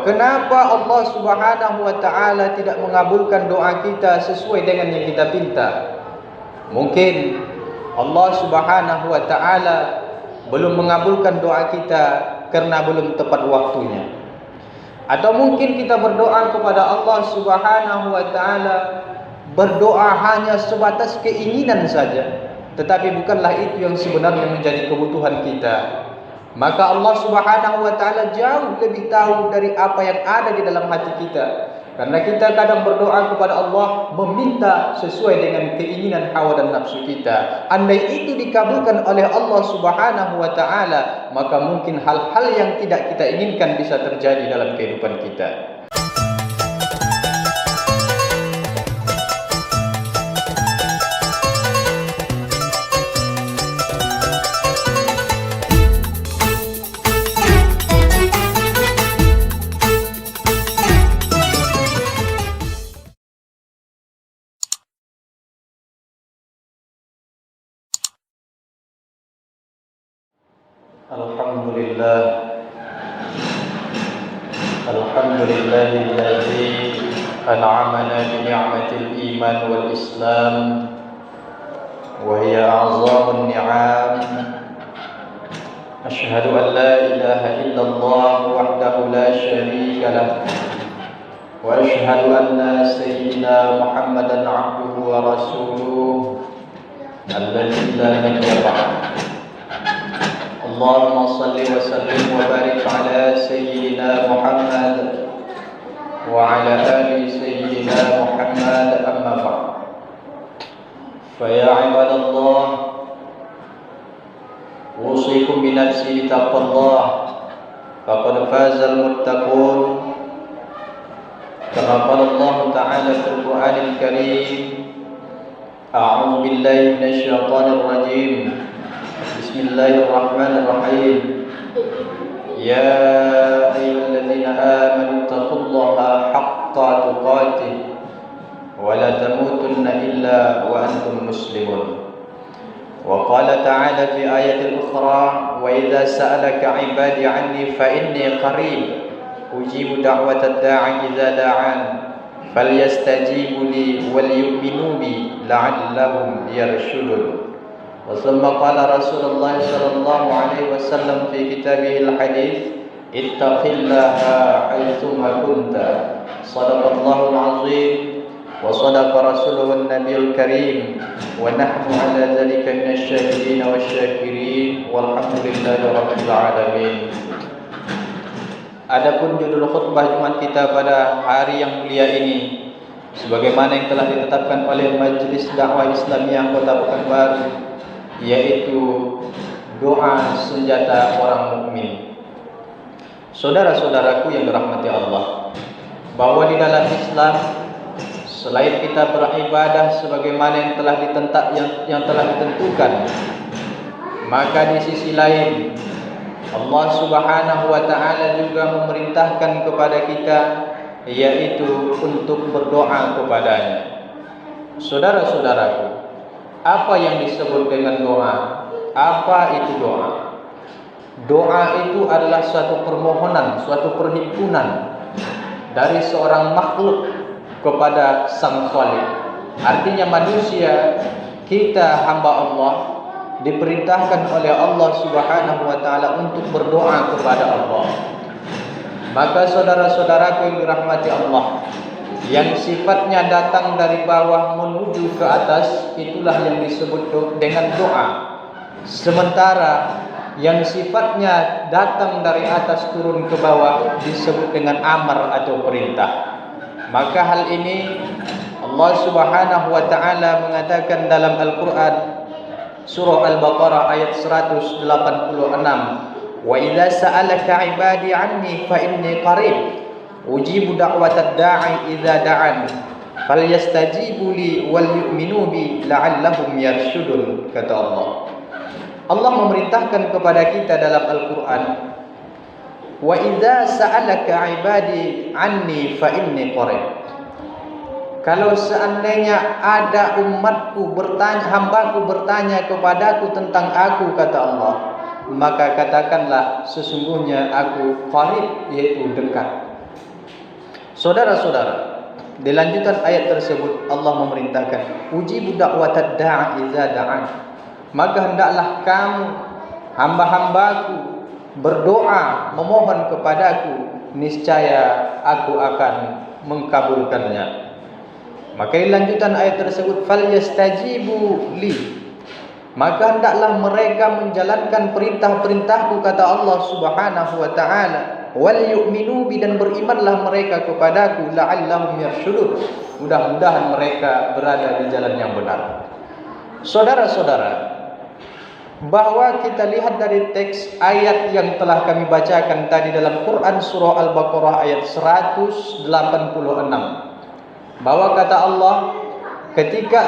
kenapa Allah Subhanahu wa taala tidak mengabulkan doa kita sesuai dengan yang kita pinta? Mungkin Allah Subhanahu wa taala belum mengabulkan doa kita karena belum tepat waktunya. Atau mungkin kita berdoa kepada Allah Subhanahu wa taala, berdoa hanya sebatas keinginan saja, tetapi bukanlah itu yang sebenarnya menjadi kebutuhan kita. Maka Allah Subhanahu wa taala jauh lebih tahu dari apa yang ada di dalam hati kita. Karena kita kadang berdoa kepada Allah meminta sesuai dengan keinginan hawa dan nafsu kita. Andai itu dikabulkan oleh Allah Subhanahu wa taala, maka mungkin hal-hal yang tidak kita inginkan bisa terjadi dalam kehidupan kita. Alhamdulillahilladzi an'amana bi ni'matil iman wal islam wa hiya a'zamun ni'am. Asyhadu an la ilaha illallah wahdahu la syarika lah wa asyhadu anna sayyidina Muhammadan 'abduhu wa rasuluh alladzi la nabiyya ba'dahu. Allahumma salli wa sallim wa barik ala sayyidina Muhammad wa ala ali sayyidina Muhammad, amma ba'd. Fa ya ibadallah, usikum bi nafsi taqwallah, faqad fazal muttaqun. Kama qala Allah ta'ala fil Qur'anil Karim, a'udzu billahi minasy syaithanir rajim. Bismillahirrahmanirrahim. Ya ayyuhalladzina amanu taqullaha haqqa tuqatih wa la tamutunna illa wa antum muslimun. Wa qala ta'ala fi ayatin ukhra, wa idza sa'alaka 'ibadi 'anni fa inni qarib ujibu da'watad da'i idza da'an falyastajibu li wal yu'minu bi la'allahum yarshudun. ثم قال رسول الله صلى الله عليه وسلم في كتابه الحديث اتق الله حيثما كنت. صدق الله العظيم وصدق رسوله النبي الكريم ونحن على ذلك من الشاهدين والشاكرين والحمد لله رب العالمين. Adapun judul khutbah Jumat kita pada hari yang mulia ini, sebagaimana yang telah ditetapkan oleh Majelis Dakwah Islamiyah Kota Pekanbaru, yaitu doa senjata orang mukmin. Saudara-saudaraku yang dirahmati Allah, bahwa di dalam Islam selain kita beribadah sebagaimana yang telah ditentukan, maka di sisi lain Allah Subhanahu wa taala juga memerintahkan kepada kita, yaitu untuk berdoa kepadanya. Saudara-saudaraku, apa yang disebut dengan doa? Apa itu doa? Doa itu adalah suatu permohonan, suatu perhimpunan dari seorang makhluk kepada Sang Khalik. Artinya manusia, kita hamba Allah, diperintahkan oleh Allah Subhanahu wa taala untuk berdoa kepada Allah. Maka saudara-saudaraku yang dirahmati Allah, yang sifatnya datang dari bawah menuju ke atas, itulah yang disebut dengan doa. Sementara yang sifatnya datang dari atas turun ke bawah disebut dengan amar atau perintah. Maka hal ini Allah Subhanahu wa taala mengatakan dalam Al-Qur'an surah Al-Baqarah ayat 186, wa idza sa'alaka 'ibadi 'anni fa inni qarib ujibu da'watad da'i idza da'an falyastajibu li wal yu'minu bi la'allahum yarshudun. Kata Allah. Allah memerintahkan kepada kita dalam Al-Qur'an, wa idza sa'alaka 'ibadi 'anni fa inni qarib. Kalau seandainya ada umatku bertanya, hambaku bertanya kepadaku tentang aku, kata Allah, maka katakanlah sesungguhnya aku qarib, yaitu dekat. Saudara-saudara, di lanjutan ayat tersebut Allah memerintahkan, ujibu da'watad da'i idza da'an. Maka hendaklah kamu hamba-hambaku berdoa memohon kepadaku, niscaya aku akan mengkabulkannya. Maka di lanjutan ayat tersebut, falyastajibu li. Maka hendaklah mereka menjalankan perintah-perintahku, kata Allah Subhanahu wa taala, wal yu'minu bi, dan berimanlah mereka kepadaku, la'allahum yarshudun. Mudah-mudahan mereka berada di jalan yang benar. Saudara-saudara, bahwa kita lihat dari teks ayat yang telah kami bacakan tadi dalam Quran surah Al-Baqarah ayat 186, bahwa kata Allah, ketika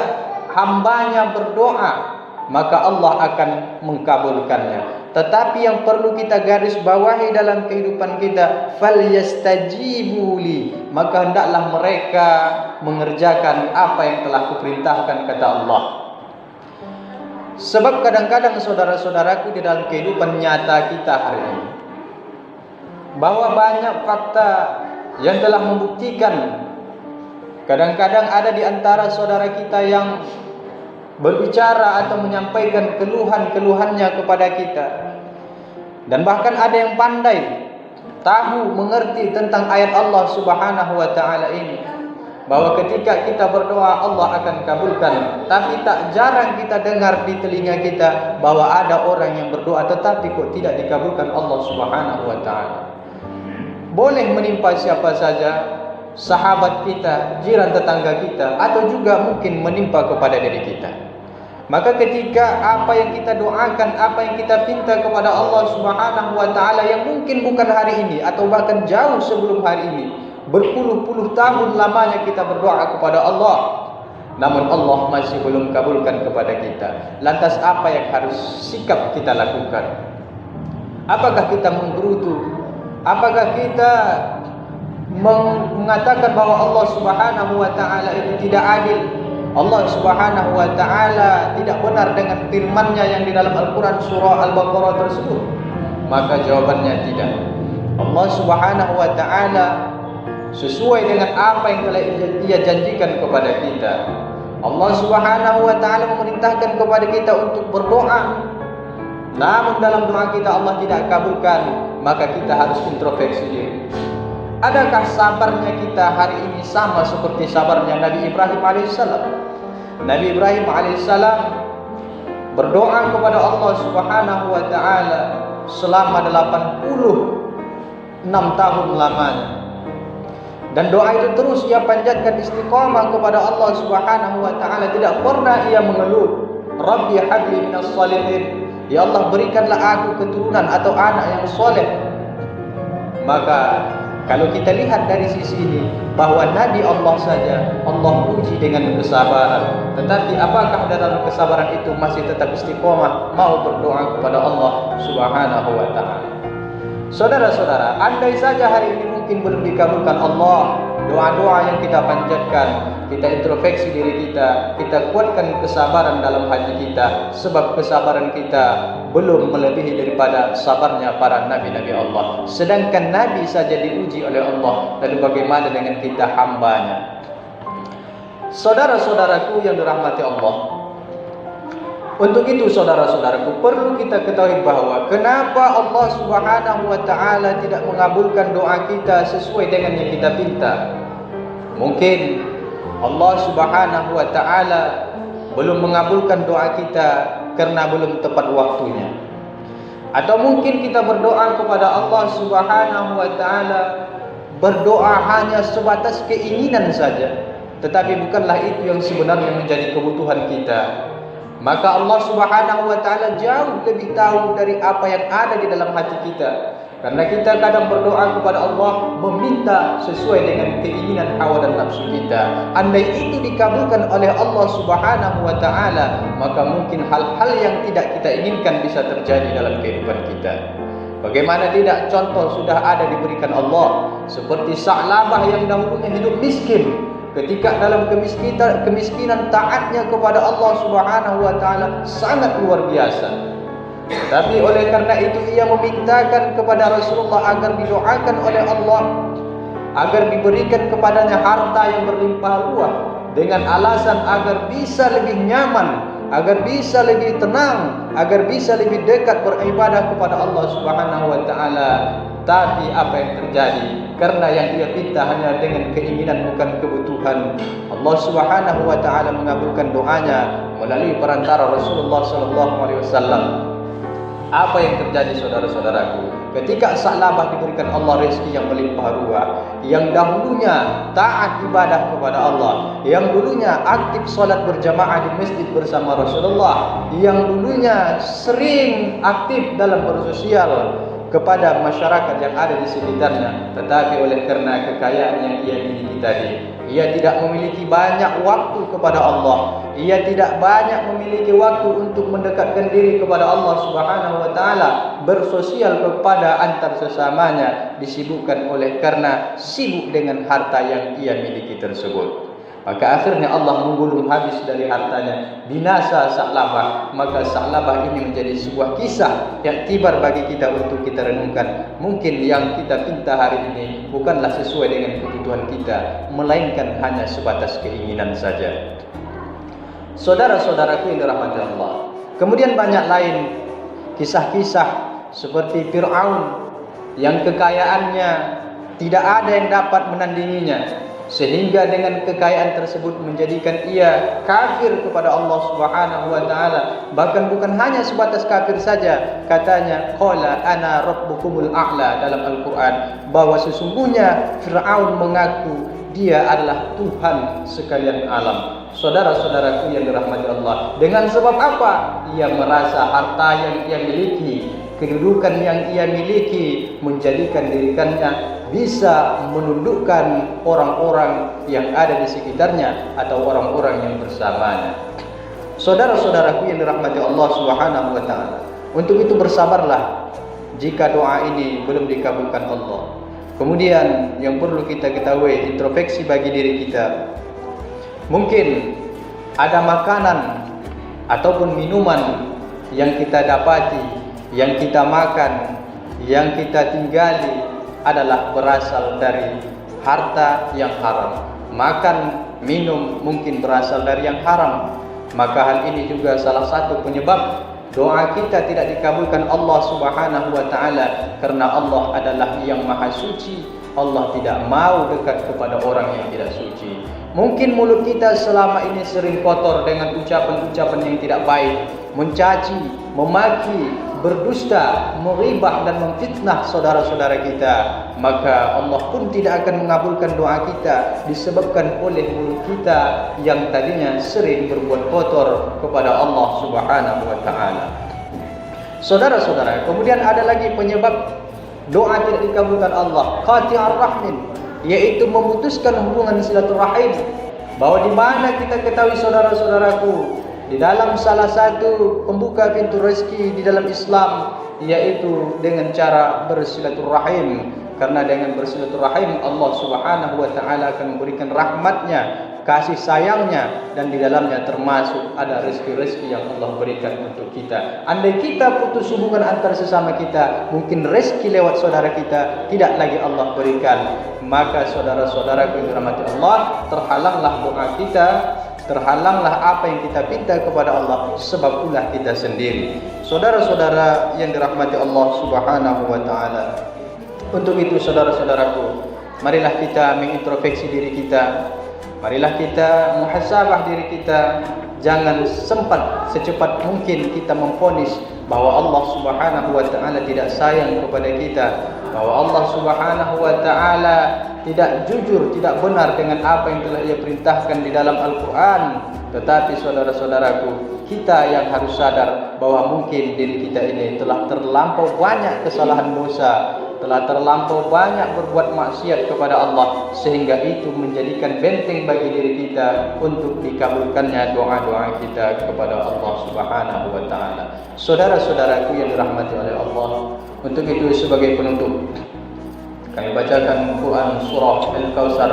hambanya berdoa maka Allah akan mengkabulkannya. Tetapi yang perlu kita garis bawahi dalam kehidupan kita, falyastajibu li, maka hendaklah mereka mengerjakan apa yang telah kuperintahkan, kata Allah. Sebab kadang-kadang saudara-saudaraku, di dalam kehidupan nyata kita hari ini, bahwa banyak fakta yang telah membuktikan kadang-kadang ada di antara saudara kita yang berbicara atau menyampaikan keluhan-keluhannya kepada kita, dan bahkan ada yang pandai tahu mengerti tentang ayat Allah Subhanahu wa taala ini, bahwa ketika kita berdoa Allah akan kabulkan. Tapi tak jarang kita dengar di telinga kita bahwa ada orang yang berdoa tetapi kok tidak dikabulkan Allah Subhanahu wa taala. Boleh menimpa siapa saja, sahabat kita, jiran tetangga kita, atau juga mungkin menimpa kepada diri kita. Maka ketika apa yang kita doakan, apa yang kita pinta kepada Allah Subhanahu wa taala yang mungkin bukan hari ini atau bahkan jauh sebelum hari ini, berpuluh-puluh tahun lamanya kita berdoa kepada Allah, namun Allah masih belum kabulkan kepada kita. Lantas apa yang harus sikap kita lakukan? Apakah kita menggerutu? Apakah kita mengatakan bahwa Allah Subhanahu wa taala itu tidak adil? Allah Subhanahu wa taala tidak benar dengan firman-Nya yang di dalam Al-Qur'an surah Al-Baqarah tersebut? Maka jawabannya tidak. Allah Subhanahu wa taala sesuai dengan apa yang telah Dia janjikan kepada kita. Allah Subhanahu wa taala memerintahkan kepada kita untuk berdoa. Namun dalam doa kita Allah tidak kabulkan, maka kita harus introspeksi diri. Adakah sabarnya kita hari ini sama seperti sabarnya Nabi Ibrahim alaihissalam? Nabi Ibrahim alaihissalam berdoa kepada Allah Subhanahu wa taala selama 86 tahun lamanya. Dan doa itu terus ia panjatkan istiqamah kepada Allah Subhanahu wa taala, tidak pernah ia mengeluh. Rabbi habli minas shalihin, ya Allah berikanlah aku keturunan atau anak yang soleh. Maka kalau kita lihat dari sisi ini, bahwa Nabi Allah saja Allah uji dengan kesabaran, tetapi apakah dalam kesabaran itu masih tetap istiqomah mau berdoa kepada Allah Subhanahu wa taala? Saudara-saudara, andai saja hari ini mungkin belum dikabulkan Allah doa-doa yang kita panjatkan, kita introspeksi diri kita, kita kuatkan kesabaran dalam hati kita, sebab kesabaran kita belum melebihi daripada sabarnya para nabi-nabi Allah. Sedangkan Nabi saja diuji oleh Allah, lalu bagaimana dengan kita hambanya? Saudara-saudaraku yang dirahmati Allah, untuk itu saudara-saudaraku, perlu kita ketahui bahwa kenapa Allah Subhanahu wa taala tidak mengabulkan doa kita sesuai dengan yang kita pinta. Mungkin Allah Subhanahu wa taala belum mengabulkan doa kita karena belum tepat waktunya. Atau mungkin kita berdoa kepada Allah Subhanahu wa taala, berdoa hanya sebatas keinginan saja, tetapi bukanlah itu yang sebenarnya menjadi kebutuhan kita. Maka Allah Subhanahu wa taala jauh lebih tahu dari apa yang ada di dalam hati kita. Karena kita kadang berdoa kepada Allah meminta sesuai dengan keinginan hawa dan nafsu kita. Andai itu dikabulkan oleh Allah Subhanahu wa taala, maka mungkin hal-hal yang tidak kita inginkan bisa terjadi dalam kehidupan kita. Bagaimana tidak, contoh sudah ada diberikan Allah, seperti Sa'labah yang dahulunya hidup miskin. Ketika dalam kemiskinan, taatnya kepada Allah Subhanahu wa taala sangat luar biasa. Tapi oleh karena itu ia memintakan kepada Rasulullah agar didoakan oleh Allah agar diberikan kepadanya harta yang berlimpah ruah dengan alasan agar bisa lebih nyaman, agar bisa lebih tenang, agar bisa lebih dekat beribadah kepada Allah Subhanahu wa taala. Tapi apa yang terjadi? Karena yang dia minta hanya dengan keinginan bukan kebutuhan, Allah Subhanahu wa taala mengabulkan doanya melalui perantara Rasulullah sallallahu alaihi wasallam. Apa yang terjadi saudara-saudaraku? Ketika Sa'labah diberikan Allah rezeki yang melimpah ruah, yang dahulunya taat ibadah kepada Allah, yang dulunya aktif salat berjamaah di masjid bersama Rasulullah, yang dulunya sering aktif dalam bersosial kepada masyarakat yang ada di sekitarnya, tetapi oleh karena kekayaan yang ia miliki tadi, ia tidak memiliki banyak waktu kepada Allah. Ia tidak banyak memiliki waktu untuk mendekatkan diri kepada Allah Subhanahu wa taala, bersosial kepada antar sesamanya, disibukkan oleh karena sibuk dengan harta yang ia miliki tersebut. Maka akhirnya Allah menggulung habis dari hartanya, binasa Sa'labah. Maka Sa'labah ini menjadi sebuah kisah yang tibar bagi kita untuk kita renungkan. Mungkin yang kita pinta hari ini bukanlah sesuai dengan kebutuhan kita, melainkan hanya sebatas keinginan saja. Saudara-saudaraku yang dirahmati Allah, kemudian banyak lain kisah-kisah seperti Fir'aun yang kekayaannya tidak ada yang dapat menandinginya, sehingga dengan kekayaan tersebut menjadikan ia kafir kepada Allah Subhanahu wa taala. Bahkan bukan hanya sebatas kafir saja, katanya qala ana rabbukumul a'la dalam Al-Qur'an, bahwa sesungguhnya Fir'aun mengaku dia adalah Tuhan sekalian alam. Saudara-saudaraku yang dirahmati Allah, dengan sebab apa? Ia merasa harta yang ia miliki, kedudukan yang ia miliki menjadikan dirinya bisa menundukkan orang-orang yang ada di sekitarnya atau orang-orang yang bersamanya. Saudara-saudaraku yang dirahmati Allah Subhanahu wa taala, untuk itu bersabarlah jika doa ini belum dikabulkan Allah. Kemudian yang perlu kita ketahui, introspeksi bagi diri kita. Mungkin ada makanan ataupun minuman yang kita dapati, yang kita makan, yang kita tinggali adalah berasal dari harta yang haram. Makan, minum mungkin berasal dari yang haram. Maka hal ini juga salah satu penyebab doa kita tidak dikabulkan Allah Subhanahu wa taala, karena Allah adalah yang maha suci. Allah tidak mau dekat kepada orang yang tidak suci. Mungkin mulut kita selama ini sering kotor dengan ucapan-ucapan yang tidak baik, mencaci, memaki, berdusta, meribah dan memfitnah saudara-saudara kita. Maka Allah pun tidak akan mengabulkan doa kita disebabkan oleh mulut kita yang tadinya sering berbuat kotor kepada Allah Subhanahu wa taala. Saudara-saudara, kemudian ada lagi penyebab doa tidak dikabulkan Allah, qati'ar rahmin, yaitu memutuskan hubungan silaturahim. Bahwa di mana kita ketahui saudara-saudaraku, di dalam salah satu pembuka pintu rezeki di dalam Islam, yaitu dengan cara bersilaturahim. Karena dengan bersilaturahim Allah Subhanahu wa taala akan memberikan rahmatnya, kasih sayangnya, dan di dalamnya termasuk ada rezeki-rezeki yang Allah berikan untuk kita. Andai kita putus hubungan antar sesama kita, mungkin rezeki lewat saudara kita tidak lagi Allah berikan. Maka saudara-saudaraku yang dirahmati Allah, terhalanglah doa kita, terhalanglah apa yang kita minta kepada Allah, sebab ulah kita sendiri. Saudara-saudara yang dirahmati Allah Subhanahu wa taala, untuk itu saudara-saudaraku, marilah kita mengintrospeksi diri kita. Marilah kita muhasabah diri kita. Jangan secepat mungkin kita memvonis bahwa Allah Subhanahu wa taala tidak sayang kepada kita, bahwa Allah Subhanahu wa taala tidak jujur, tidak benar dengan apa yang telah Ia perintahkan di dalam Al-Qur'an. Tetapi saudara-saudaraku, kita yang harus sadar bahwa mungkin diri kita ini telah terlampau banyak kesalahan dosa, telah terlampau banyak berbuat maksiat kepada Allah, sehingga itu menjadikan benteng bagi diri kita untuk dikabulkannya doa-doa kita kepada Allah Subhanahu wa taala. Saudara-saudaraku yang dirahmati oleh Allah, untuk itu sebagai penutup kami bacakan Quran surah Al-Kautsar.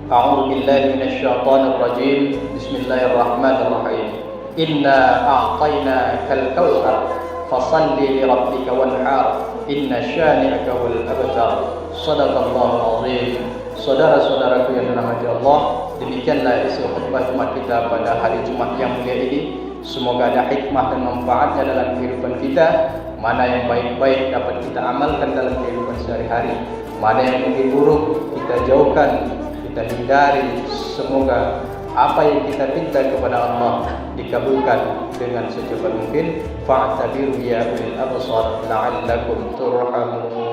A'udzu billahi minasyaitonir rajim. Bismillahirrahmanirrahim. Inna a'tainakal kautsar fasalli li rabbika wanhar. Inna syani'aka wal abtar. Shadaqallahu azim. Saudara-saudaraku yang dirahmati Allah, demikianlah isi khutbah Jumat kita pada hari Jumat yang mulia ini. Semoga ada hikmah dan manfaatnya dalam kehidupan kita. Mana yang baik-baik dapat kita amalkan dalam kehidupan sehari-hari, mana yang mungkin buruk kita jauhkan, kita hindari. Semoga apa yang kita minta kepada Allah dikabulkan dengan secepat mungkin. Fa'tabiru ya ulil absar la'allakum turhamun.